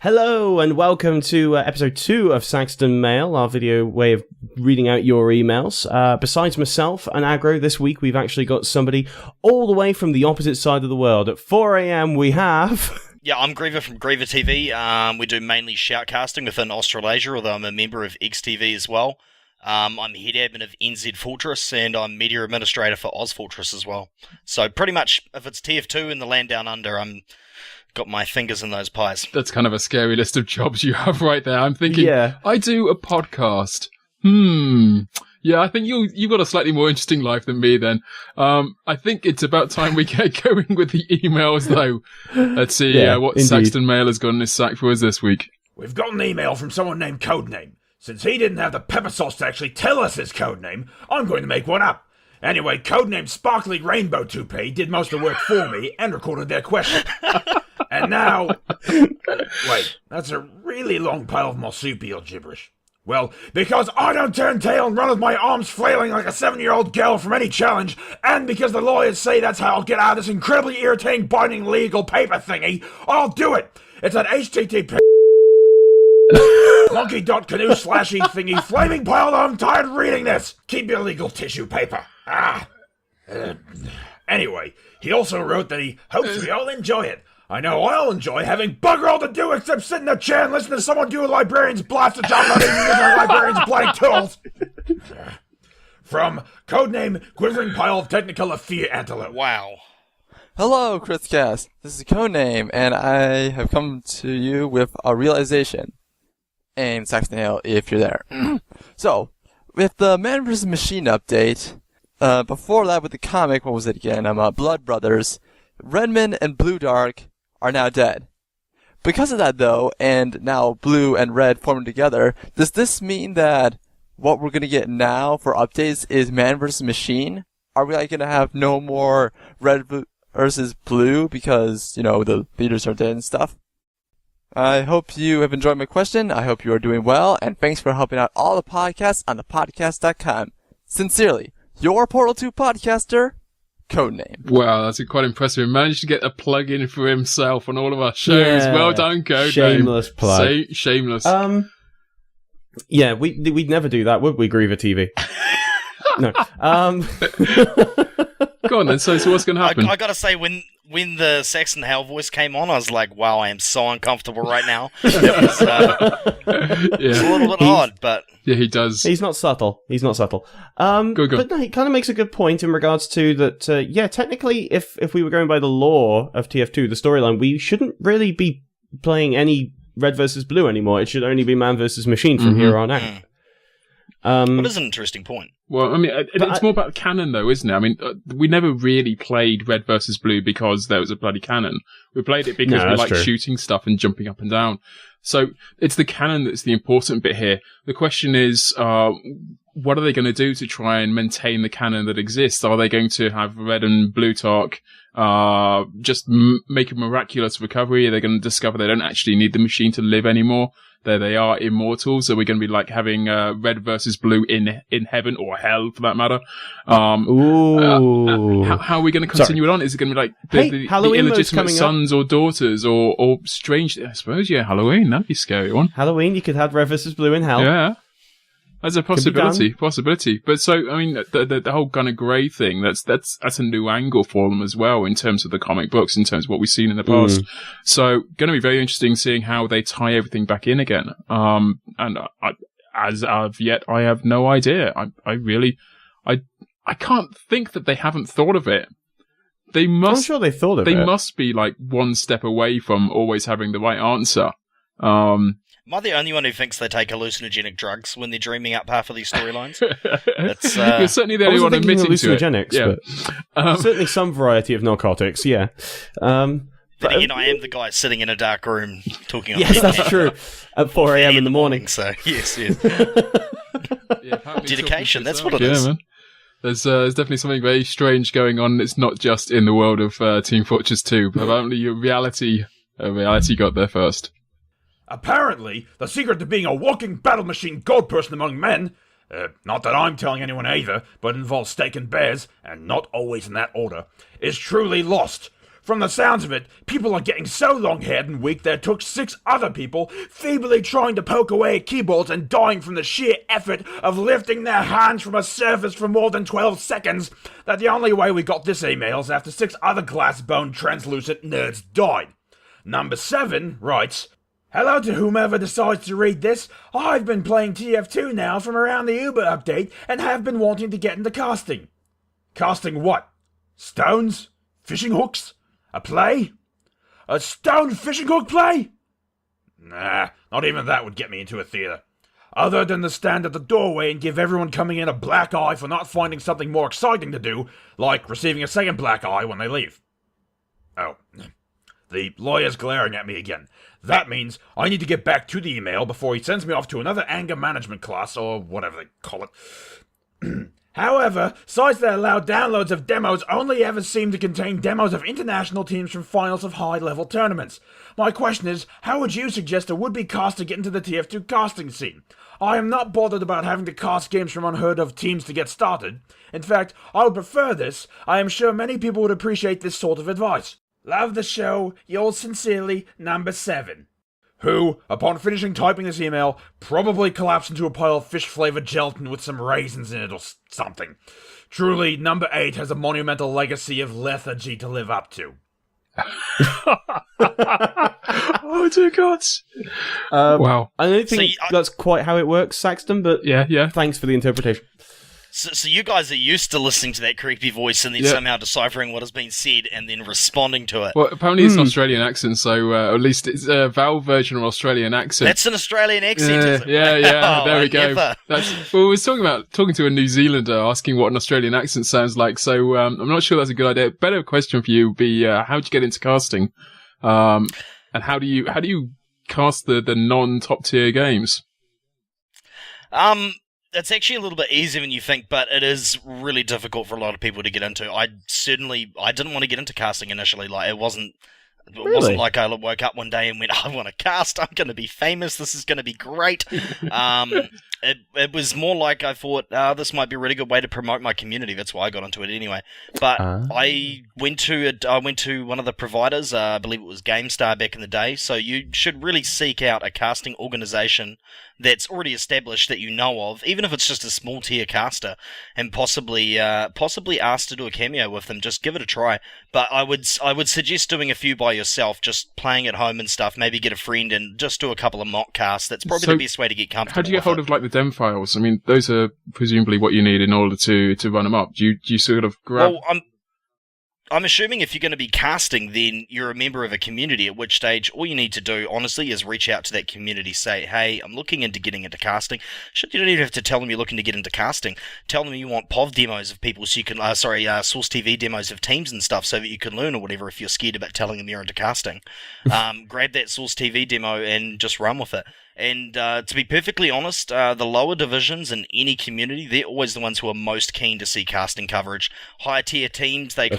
Hello and welcome to episode 2 of Saxton Mail, our video way of reading out your emails. Besides myself and Aggro, this week we've actually got somebody all the way from the opposite side of the world. At 4 a.m. we have... Yeah, I'm Griever from Griever TV. We do mainly shoutcasting within Australasia, although I'm a member of XTV as well. I'm head admin of NZ Fortress, and I'm media administrator for Oz Fortress as well. So pretty much, if it's TF2 in the land down under, I'm got my fingers in those pies. That's kind of a scary list of jobs you have right there. I'm thinking, I do a podcast. Yeah, I think you've got a slightly more interesting life than me then. I think it's about time we get going with the emails though. Let's see what indeed. Saxton Mail has got in his sack for us this week. We've got an email from someone named Codename. Since he didn't have the pepper sauce to actually tell us his codename, I'm going to make one up. Anyway, Codename Sparkly Rainbow Toupee did most of the work for me and recorded their question. And now... Wait, that's a really long pile of marsupial gibberish. Well, because I don't turn tail and run with my arms flailing like a 7-year-old girl from any challenge, and because the lawyers say that's how I'll get out of this incredibly irritating binding legal paper thingy, I'll do it! It's at http... monkey.canoe/y thingy flaming pile. I'm tired of reading this. Keep your legal tissue paper. Anyway, he also wrote that he hopes we all enjoy it. I know I'll enjoy having bugger all to do except sit in a chair and listen to someone do a librarian's blast to job using our librarian's bloody tools. From codename Quivering Pile of Technicolor Fear Antelope. Wow. Hello, KritzKast. This is Codename, and I have come to you with a realization. And Saxton Hill, if you're there. So, with the Man vs. Machine update, before that with the comic, what was it again? Blood Brothers, Redman and Blue Dark are now dead. Because of that, though, and now Blue and Red forming together, does this mean that what we're gonna get now for updates is Man vs. Machine? Are we gonna have no more Red versus Blue because, the leaders are dead and stuff? I hope you have enjoyed my question. I hope you are doing well, and thanks for helping out all the podcasts on thepodcast.com. Sincerely, your Portal 2 podcaster, Codename. Wow, that's quite impressive. He managed to get a plug in for himself on all of our shows. Yeah. Well done, Codename. Shameless plug. Shameless. Yeah, we'd never do that, would we, Griever TV? No. Go on then, so what's going to happen? I gotta say, when the Saxon Hell voice came on, I was like, wow, I am so uncomfortable right now. It was it's a little bit odd, but... Yeah, he does. He's not subtle. Go. But no, he kind of makes a good point in regards to that, technically, if we were going by the law of TF2, the storyline, we shouldn't really be playing any Red versus Blue anymore. It should only be Man versus Machine from here on out. That is an interesting point. Well, I mean, it's more about canon, though, isn't it? I mean, we never really played Red versus Blue because there was a bloody canon. We played it because we like shooting stuff and jumping up and down. So it's the canon that's the important bit here. The question is, what are they going to do to try and maintain the canon that exists? Are they going to have Red and Blue talk, just make a miraculous recovery? Are they going to discover they don't actually need the machine to live anymore? There they are, immortal. So we're going to be like having Red versus Blue in heaven or hell, for that matter. How are we going to continue it on? Is it going to be like the illegitimate sons or daughters or strange? I suppose, Halloween. That'd be a scary one. Halloween, you could have Red versus Blue in hell. Yeah. That's a possibility. But so, I mean, the whole kind of grey thing, that's a new angle for them as well in terms of the comic books, in terms of what we've seen in the past. So, going to be very interesting seeing how they tie everything back in again. And as of yet, I have no idea. I can't think that they haven't thought of it. I'm sure they thought of it. They must be like one step away from always having the right answer. Am I the only one who thinks they take hallucinogenic drugs when they're dreaming up half of these storylines? You're certainly the only one admitting to it. But certainly some variety of narcotics, yeah. But again, I am the guy sitting in a dark room talking on Yes, that's true. At 4 a.m. in the morning. So, yes. Dedication, that's what it is. Man. There's definitely something very strange going on. It's not just in the world of Team Fortress 2. Apparently, reality got there first. Apparently, the secret to being a walking battle machine god person among men, not that I'm telling anyone either, but involves steak and bears, and not always in that order, is truly lost. From the sounds of it, people are getting so long-haired and weak that it took 6 other people feebly trying to poke away at keyboards and dying from the sheer effort of lifting their hands from a surface for more than 12 seconds that the only way we got this email is after 6 other glass-boned translucent nerds died. Number 7 writes, "Hello to whomever decides to read this. I've been playing TF2 now from around the Uber update and have been wanting to get into casting." Casting what? Stones? Fishing hooks? A play? A stone fishing hook play? Nah, not even that would get me into a theatre. Other than to stand at the doorway and give everyone coming in a black eye for not finding something more exciting to do, like receiving a second black eye when they leave. Oh, the lawyer's glaring at me again. That means I need to get back to the email before he sends me off to another anger management class, or whatever they call it. However, sites that allow downloads of demos only ever seem to contain demos of international teams from finals of high-level tournaments. My question is, how would you suggest a would-be caster get into the TF2 casting scene? I am not bothered about having to cast games from unheard-of teams to get started. In fact, I would prefer this. I am sure many people would appreciate this sort of advice. Love the show. Yours sincerely, number 7. Who, upon finishing typing this email, probably collapsed into a pile of fish-flavored gelatin with some raisins in it or something. Truly, number 8 has a monumental legacy of lethargy to live up to. Oh dear God! Wow. I don't think that's quite how it works, Saxton, but yeah. Thanks for the interpretation. So you guys are used to listening to that creepy voice and then somehow deciphering what has been said and then responding to it. Well, apparently it's an Australian accent, so at least it's a vowel version of Australian accent. That's an Australian accent, is it? Yeah, there we go. Well, we was talking to a New Zealander asking what an Australian accent sounds like, so I'm not sure that's a good idea. Better question for you would be, how'd you get into casting? And how do you cast the non-top tier games? It's actually a little bit easier than you think, but it is really difficult for a lot of people to get into. I didn't want to get into casting initially. Like, it wasn't like I woke up one day and went, I want to cast, I'm going to be famous, this is going to be great. It was more like I thought, this might be a really good way to promote my community. That's why I got into it anyway. But I went to one of the providers, I believe it was GameStar back in the day, so you should really seek out a casting organization that's already established that you know of, even if it's just a small tier caster, and possibly ask to do a cameo with them. Just give it a try. But I would suggest doing a few by yourself, just playing at home and stuff. Maybe get a friend and just do a couple of mock casts. That's probably the best way to get comfortable. How do you get hold of like the dem files? I mean, those are presumably what you need in order to run them up. Do you sort of grab? Well, I'm assuming if you're going to be casting, then you're a member of a community, at which stage all you need to do, honestly, is reach out to that community, say, hey, I'm looking into getting into casting. You don't even have to tell them you're looking to get into casting. Tell them you want POV demos of people so you can, Source TV demos of teams and stuff so that you can learn or whatever if you're scared about telling them you're into casting. Grab that Source TV demo and just run with it. And to be perfectly honest, the lower divisions in any community, they're always the ones who are most keen to see casting coverage. Higher tier teams, they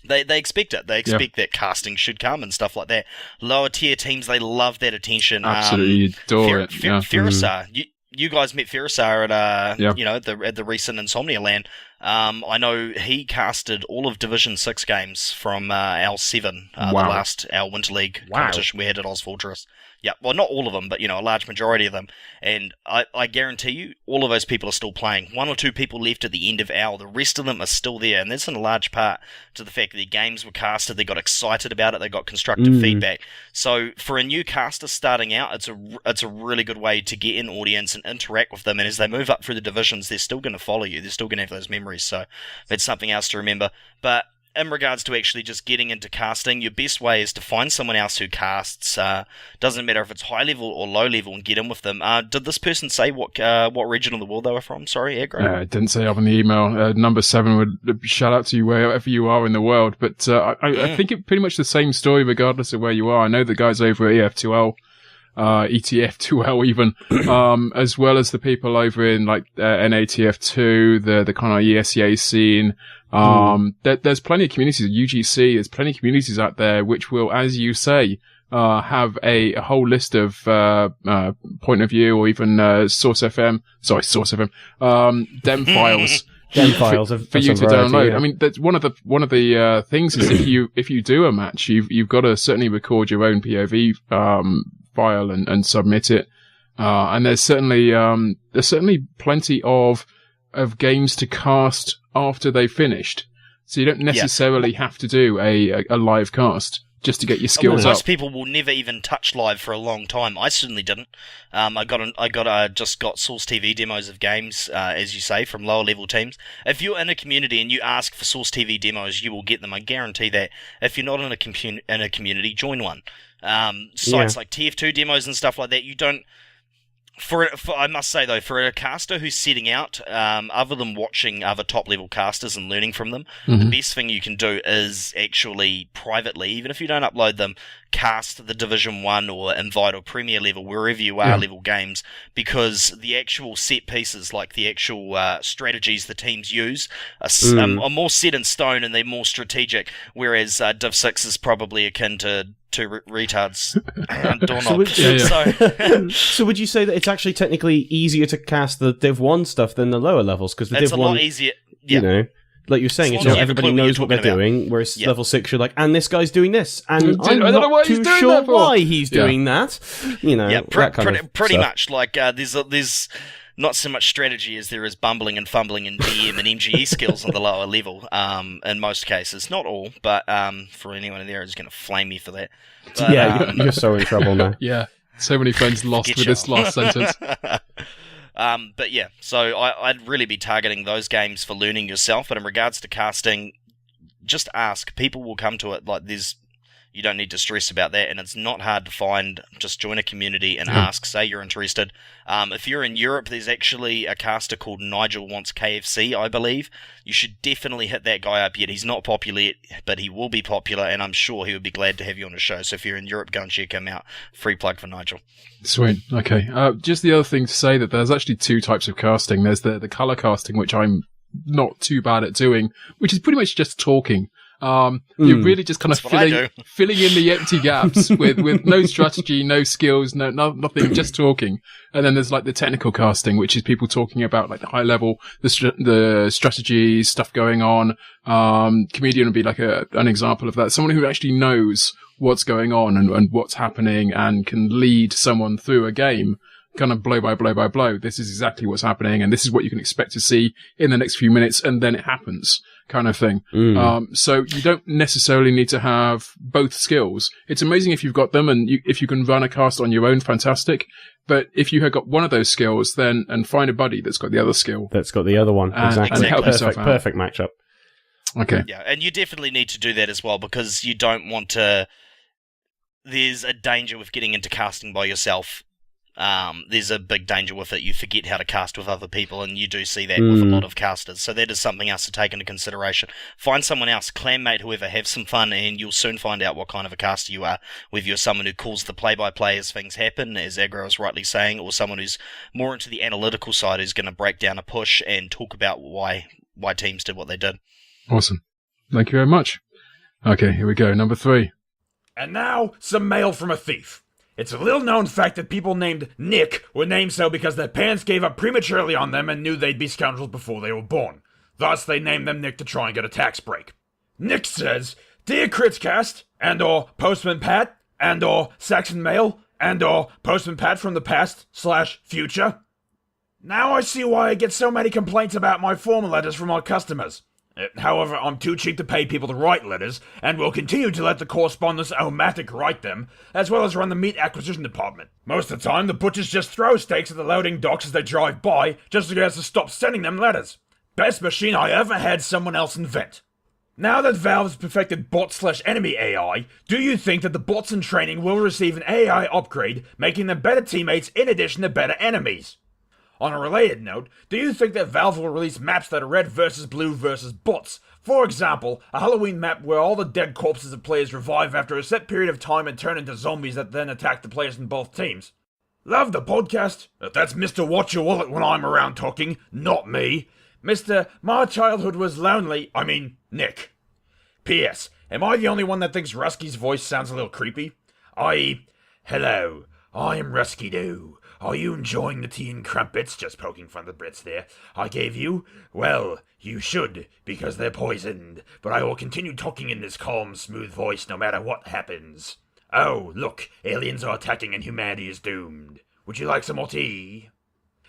they expect it. They expect that casting should come and stuff like that. Lower tier teams, they love that attention. Absolutely adore it. Ferrisar, you guys met Ferrisar at at the recent Insomnia Land. I know he casted all of Division 6 games from L7, the last Winter League competition we had at Oz Fortress. Yeah, well, not all of them, but, a large majority of them. And I guarantee you, all of those people are still playing. 1 or 2 people left at the end of OWL. The rest of them are still there. And that's in a large part to the fact that their games were casted, they got excited about it, they got constructive feedback. So for a new caster starting out, it's a really good way to get an audience and interact with them. And as they move up through the divisions, they're still going to follow you. They're still going to have those memories. So that's something else to remember. But in regards to actually just getting into casting, your best way is to find someone else who casts. Doesn't matter if it's high level or low level, and get in with them. Did this person say what region of the world they were from? Sorry, Aggro? It didn't say up in the email. Number 7 would shout out to you wherever you are in the world. But I think it's pretty much the same story regardless of where you are. I know the guys over at EF2L, ETF2L even, as well as the people over in like NATF2, the kind of ESEA scene. There's plenty of communities at UGC. There's plenty of communities out there which will, as you say, have a whole list of Point of View or even Source FM, dem files Dem files for you to download. Yeah. I mean, that's one of the things is if you do a match, you've got to certainly record your own POV file and submit it. And there's certainly plenty of games to cast after they've finished, so you don't necessarily have to do a live cast just to get your skills up. Most people will never even touch live for a long time. I certainly didn't. I just got Source TV demos of games, as you say, from lower level teams. If you're in a community and you ask for Source TV demos, you will get them. I guarantee that. If you're not in a community, join one. Sites like TF2 demos and stuff like that, you don't. For I must say though, for a caster who's setting out, other than watching other top level casters and learning from them, the best thing you can do is actually privately, even if you don't upload them, cast the Division 1 or Invite or Premier level, wherever you are, level games, because the actual set pieces, like the actual strategies the teams use, are more set in stone and they're more strategic, whereas Div 6 is probably akin to retards and doorknob. So would you say that it's actually technically easier to cast the Div 1 stuff than the lower levels? Because the Div 1, lot easier. You know, like you're saying, everybody knows what they're doing, whereas level 6 you're like, and this guy's doing this, and I'm not too sure why he's doing that. You know, pretty much. Like there's not so much strategy as there is bumbling and fumbling and DM and MGE skills on the lower level, in most cases. Not all, but for anyone in there who's going to flame me for that. But, you're so in trouble now. Yeah, so many friends lost with this last sentence. But yeah, so I'd really be targeting those games for learning yourself, but in regards to casting, just ask. People will come to it. Like you don't need to stress about that, and it's not hard to find. Just join a community and ask, say you're interested. If you're in Europe, there's actually a caster called Nigel Wants KFC, I believe. You should definitely hit that guy up yet. He's not popular yet, but he will be popular, and I'm sure he would be glad to have you on the show. So if you're in Europe, go and check him out. Free plug for Nigel. Sweet. Okay. Just the other thing to say that there's actually two types of casting. There's the color casting, which I'm not too bad at doing, which is pretty much just talking. You're really just kind of filling in the empty gaps with no strategy, no skills, nothing, just talking. And then there's like the technical casting, which is people talking about like the high level, the strategy stuff going on. Comedian would be like an example of that. Someone who actually knows what's going on and what's happening and can lead someone through a game. Kind of blow by blow by blow. This is exactly what's happening, and this is what you can expect to see in the next few minutes, and then it happens, kind of thing. So you don't necessarily need to have both skills. It's amazing if you've got them, and if you can run a cast on your own, fantastic. But if you have got one of those skills, then and find a buddy that's got the other skill, that's got the other one, exactly. And help yourself out. Perfect matchup. Okay. Yeah, and you definitely need to do that as well, because you don't want to. There's a danger with getting into casting by yourself. There's a big danger with it. You forget how to cast with other people, and you do see that with a lot of casters. So that is something else to take into consideration. Find someone else, clanmate, whoever, have some fun, and you'll soon find out what kind of a caster you are. Whether you're someone who calls the play-by-play as things happen, as Aggro is rightly saying, or someone who's more into the analytical side, who's going to break down a push and talk about why teams did what they did. Awesome. Thank you very much. Okay, here we go. Number 3. And now, some mail from a thief. It's a little-known fact that people named Nick were named so because their parents gave up prematurely on them and knew they'd be scoundrels before they were born. Thus, they named them Nick to try and get a tax break. Nick says, "Dear KritzKast, and/or Postman Pat, and/or Saxton Mail, and/or Postman Pat from the past/future. Now I see why I get so many complaints about my form letters from our customers. However, I'm too cheap to pay people to write letters, and will continue to let the correspondence Omatic write them, as well as run the meat acquisition department. Most of the time, the butchers just throw steaks at the loading docks as they drive by, just to get us to stop sending them letters. Best machine I ever had someone else invent. Now that Valve has perfected bot/enemy AI, do you think that the bots in training will receive an AI upgrade, making them better teammates in addition to better enemies? On a related note, do you think that Valve will release maps that are red versus blue versus bots? For example, a Halloween map where all the dead corpses of players revive after a set period of time and turn into zombies that then attack the players in both teams. Love the podcast. That's Mr. Watch Your Wallet when I'm around talking, not me. Mr. My childhood was lonely, Nick. P.S. Am I the only one that thinks Rusky's voice sounds a little creepy? I.e., hello, I'm Rusky Doo. Are you enjoying the tea and crumpets? Just poking fun at the Brits there. I gave you? Well, you should, because they're poisoned. But I will continue talking in this calm, smooth voice no matter what happens. Oh, look, aliens are attacking and humanity is doomed. Would you like some more tea?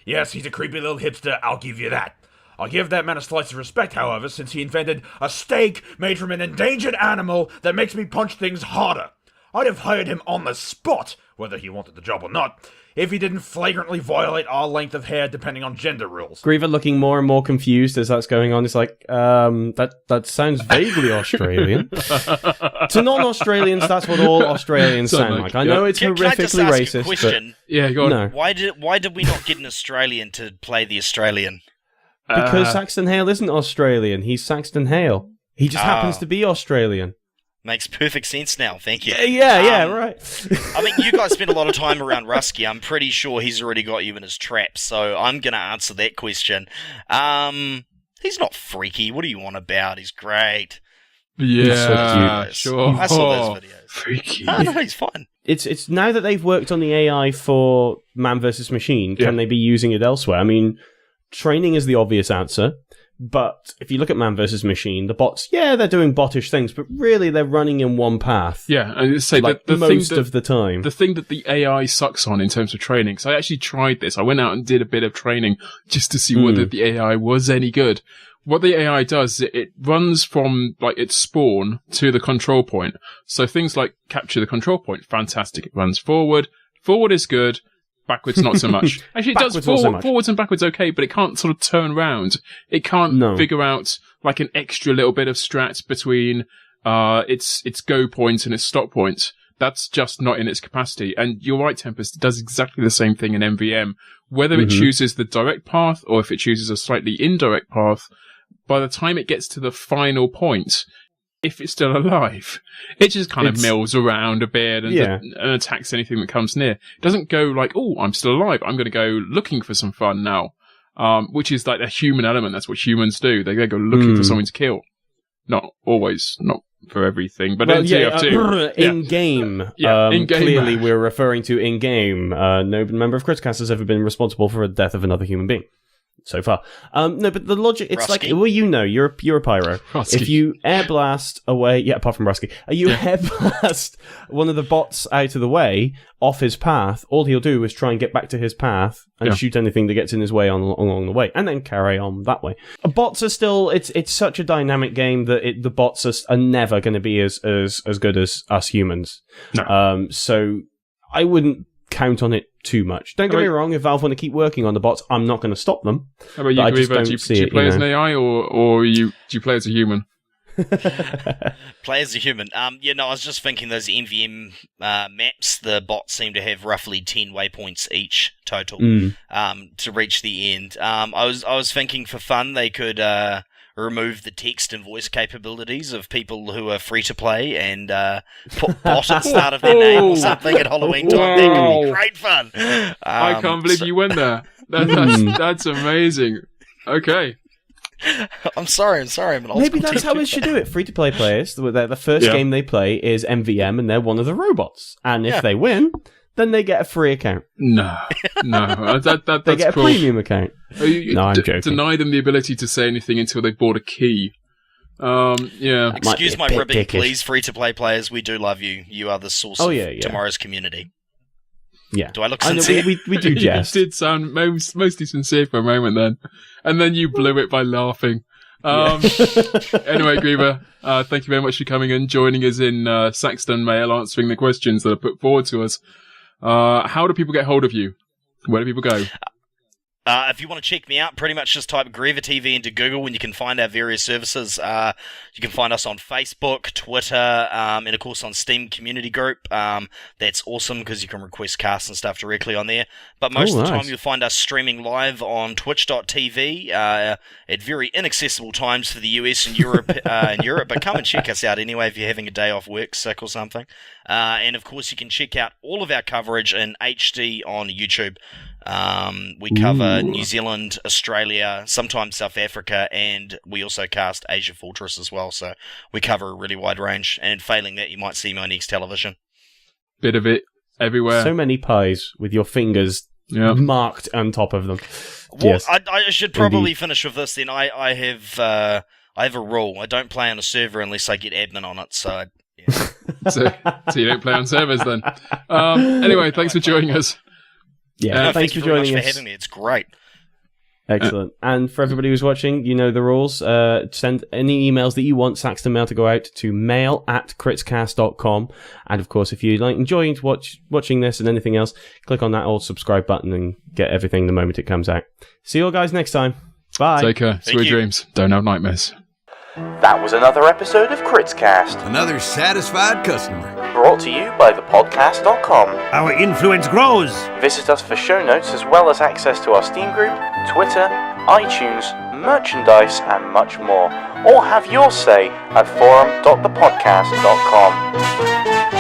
Yes, he's a creepy little hipster, I'll give you that. I'll give that man a slice of respect, however, since he invented a steak made from an endangered animal that makes me punch things harder. I'd have hired him on the spot, whether he wanted the job or not, if he didn't flagrantly violate our length of hair depending on gender rules. Griever looking more and more confused as that's going on. It's like, that sounds vaguely Australian. To non-Australians, that's what all Australians sound like. I know it's horrifically racist. Question? But yeah, go on. No. Why did we not get an Australian to play the Australian? Because Saxton Hale isn't Australian. He's Saxton Hale. He just happens to be Australian. Makes perfect sense now, thank you. Yeah, right. I mean, you guys spend a lot of time around Rusky. I'm pretty sure he's already got you in his trap, so I'm going to answer that question. He's not freaky. What do you want about? He's great. Yeah, sure. I saw those videos. Freaky. No, he's fine. It's now that they've worked on the AI for Man vs. Machine, can they be using it elsewhere? I mean, training is the obvious answer. But if you look at Man vs. Machine, the bots, they're doing bottish things, but really they're running in one path. Yeah, and say like the most of the time. The thing that the AI sucks on in terms of training, so I actually tried this. I went out and did a bit of training just to see whether the AI was any good. What the AI does, it runs from like its spawn to the control point. So things like capture the control point, fantastic. It runs forward. Forward is good. Backwards, not so much. Actually, it does forwards and backwards okay, but it can't sort of turn round. It can't figure out like an extra little bit of strat between its go point and its stop point. That's just not in its capacity. And you're right, Tempest, it does exactly the same thing in MVM. Whether it chooses the direct path or if it chooses a slightly indirect path, by the time it gets to the final point, if it's still alive, it just kind of mills around a bit and attacks anything that comes near. It doesn't go like, oh, I'm still alive. I'm going to go looking for some fun now, which is like a human element. That's what humans do. They go looking for something to kill. Not always, not for everything, but in TF2. In-game. In-game. Clearly, we're referring to in-game. No member of KritzKast has ever been responsible for the death of another human being. So far. No, but the logic, it's Rusky. like, well, you're a pyro. Rusky. If you air blast away, apart from Rusky, you air blast one of the bots out of the way, off his path, all he'll do is try and get back to his path and shoot anything that gets in his way along the way, and then carry on that way. Bots are still, it's such a dynamic game that the bots are never going to be as good as us humans. No. So I wouldn't count on it too much. Don't get me wrong, if Valve want to keep working on the bots, I'm not going to stop them. How about you, Griever? Do you play as an AI or do you play as a human? Play as a human. I was just thinking those MVM maps, the bots seem to have roughly 10 waypoints each total to reach the end. I was thinking for fun they could remove the text and voice capabilities of people who are free to play and put bot at the start of their name or something at Halloween time. That could be great fun. I can't believe you went there. That's amazing. Okay. I'm sorry. I'm an old Maybe that's how we should do it. Free-to-play players, the first game they play is MVM, and they're one of the robots. And if they win, then they get a free account. No, that's they get cruel. A premium account. No, I'm joking. Deny them the ability to say anything until they've bought a key. Excuse my ribbing, please, free-to-play players. We do love you. You are the source of tomorrow's community. Yeah. Do I look sincere? We do jest. You did sound mostly sincere for a moment then. And then you blew it by laughing. Anyway, Griever, thank you very much for coming and joining us in Saxton Mail, answering the questions that are put forward to us. How do people get hold of you? Where do people go? If you want to check me out, pretty much just type Griever TV into Google and you can find our various services. You can find us on Facebook, Twitter, and of course on Steam community group. That's awesome because you can request casts and stuff directly on there. But most of the time you'll find us streaming live on twitch.tv at very inaccessible times for the US and Europe. But come and check us out anyway if you're having a day off work, sick or something. And of course you can check out all of our coverage in HD on YouTube. We cover New Zealand, Australia, sometimes South Africa, and we also cast Asia Fortress as well, so we cover a really wide range, and failing that, you might see me on X Television. Bit of it everywhere. So many pies with your fingers marked on top of them. Well, yes. I should probably finish with this then. I have a rule. I don't play on a server unless I get admin on it, so... Yeah. so you don't play on servers then. Anyway, thanks for joining us. Yeah, thanks for joining us. For having me. It's great. Excellent. And for everybody who's watching, you know the rules. Send any emails that you want Saxton Mail to go out to mail@kritzkast.com. And of course, if you enjoying watching this and anything else, click on that old subscribe button and get everything the moment it comes out. See you all guys next time. Bye. Take care. Sweet dreams. Don't have nightmares. That was another episode of KritzKast. Another satisfied customer. Brought to you by thepodcast.com. Our influence grows. Visit us for show notes as well as access to our Steam group, Twitter, iTunes, merchandise, and much more. Or have your say at forum.thepodcast.com.